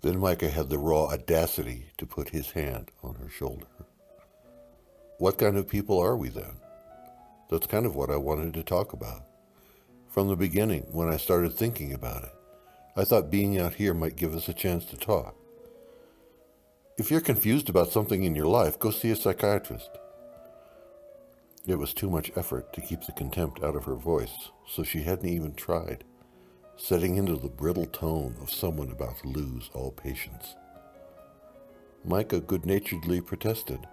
Then Micah had the raw audacity to put his hand on her shoulder. What kind of people are we then? That's kind of what I wanted to talk about. From the beginning, when I started thinking about it, I thought being out here might give us a chance to talk. If you're confused about something in your life, go see a psychiatrist. It was too much effort to keep the contempt out of her voice, so she hadn't even tried, setting into the brittle tone of someone about to lose all patience. Micah good-naturedly protested,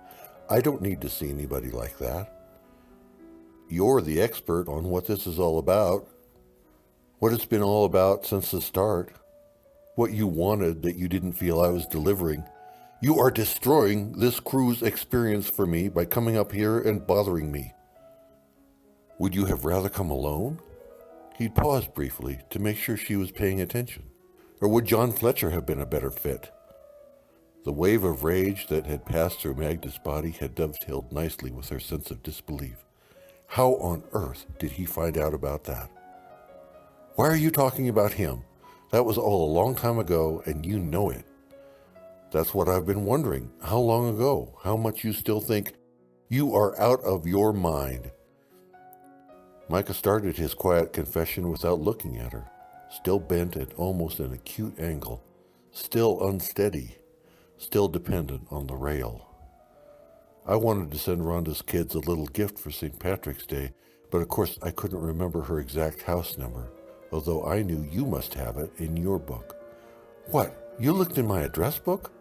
I don't need to see anybody like that. You're the expert on what this is all about, what it's been all about since the start, what you wanted that you didn't feel I was delivering. You are destroying this cruise experience for me by coming up here and bothering me. Would you have rather come alone? He'd paused briefly to make sure she was paying attention. Or would John Fletcher have been a better fit? The wave of rage that had passed through Magda's body had dovetailed nicely with her sense of disbelief. How on earth did he find out about that? Why are you talking about him? That was all a long time ago, and you know it. That's what I've been wondering. How long ago? How much you still think you are out of your mind? Micah started his quiet confession without looking at her, still bent at almost an acute angle, still unsteady, still dependent on the rail. I wanted to send Rhonda's kids a little gift for St. Patrick's Day, but of course I couldn't remember her exact house number, although I knew you must have it in your book. What? You looked in my address book?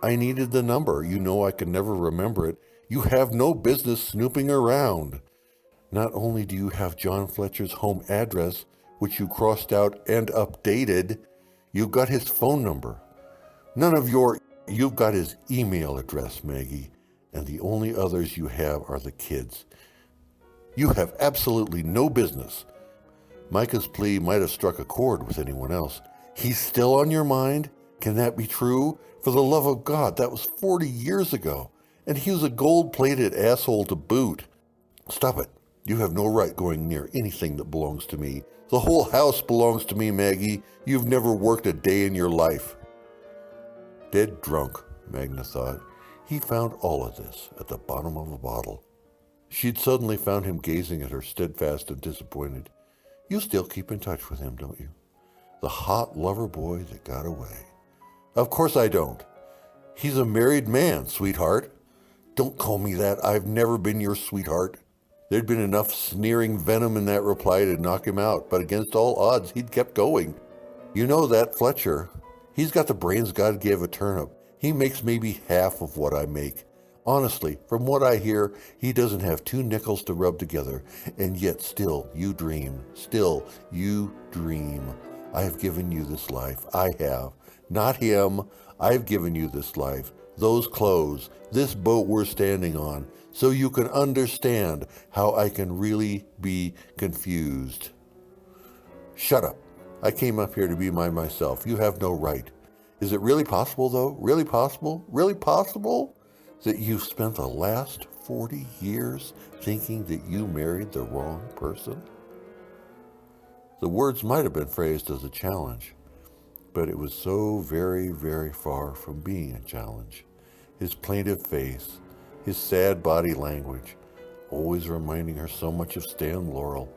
I needed the number. You know I can never remember it. You have no business snooping around. Not only do you have John Fletcher's home address, which you crossed out and updated, you've got his phone number. You've got his email address, Maggie, and the only others you have are the kids. You have absolutely no business. Micah's plea might have struck a chord with anyone else. He's still on your mind? Can that be true? For the love of God, that was 40 years ago, and he was a gold-plated asshole to boot. Stop it. You have no right going near anything that belongs to me. The whole house belongs to me, Maggie. You've never worked a day in your life. Dead drunk, Magna thought. He found all of this at the bottom of a bottle. She'd suddenly found him gazing at her, steadfast and disappointed. You still keep in touch with him, don't you? The hot lover boy that got away. Of course I don't. He's a married man, sweetheart. Don't call me that. I've never been your sweetheart. There'd been enough sneering venom in that reply to knock him out, but against all odds, he'd kept going. You know that Fletcher. He's got the brains God gave a turnip. He makes maybe half of what I make. Honestly, from what I hear, he doesn't have two nickels to rub together, and yet still you dream. Still you dream. I have given you this life. I have. Not him. I've given you this life, those clothes, this boat we're standing on, so you can understand how I can really be confused. Shut up. I came up here to be myself. You have no right. Is it really possible, though? Really possible? Really possible? That you've spent the last 40 years thinking that you married the wrong person? The words might have been phrased as a challenge, but it was so very, very far from being a challenge. His plaintive face, his sad body language, always reminding her so much of Stan Laurel,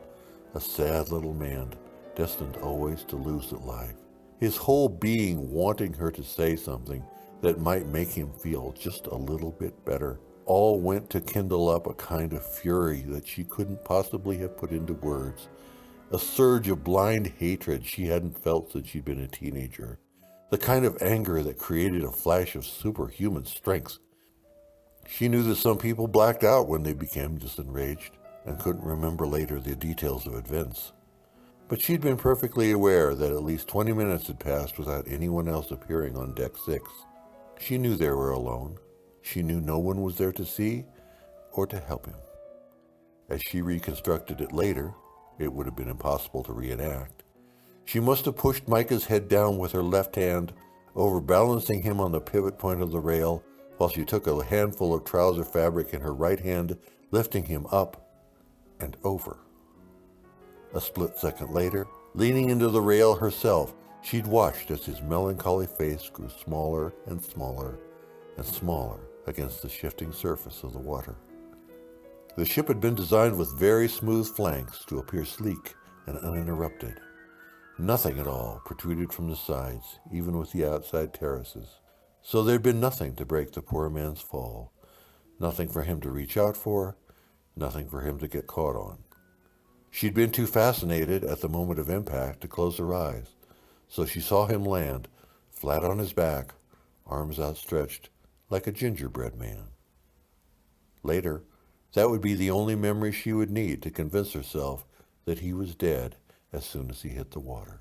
a sad little man, destined always to lose at life. His whole being wanting her to say something that might make him feel just a little bit better, all went to kindle up a kind of fury that she couldn't possibly have put into words, a surge of blind hatred she hadn't felt since she'd been a teenager, the kind of anger that created a flash of superhuman strength. She knew that some people blacked out when they became disenraged and couldn't remember later the details of events. But she'd been perfectly aware that at least 20 minutes had passed without anyone else appearing on deck 6. She knew they were alone. She knew no one was there to see or to help him. As she reconstructed it later, it would have been impossible to reenact. She must have pushed Micah's head down with her left hand, overbalancing him on the pivot point of the rail, while she took a handful of trouser fabric in her right hand, lifting him up and over. A split second later, leaning into the rail herself, She'd watched as his melancholy face grew smaller and smaller and smaller against the shifting surface of the water. The ship had been designed with very smooth flanks to appear sleek and uninterrupted. Nothing at all protruded from the sides, even with the outside terraces. So there'd been nothing to break the poor man's fall, nothing for him to reach out for, nothing for him to get caught on. She'd been too fascinated at the moment of impact to close her eyes, so she saw him land, flat on his back, arms outstretched, like a gingerbread man. Later, that would be the only memory she would need to convince herself that he was dead as soon as he hit the water.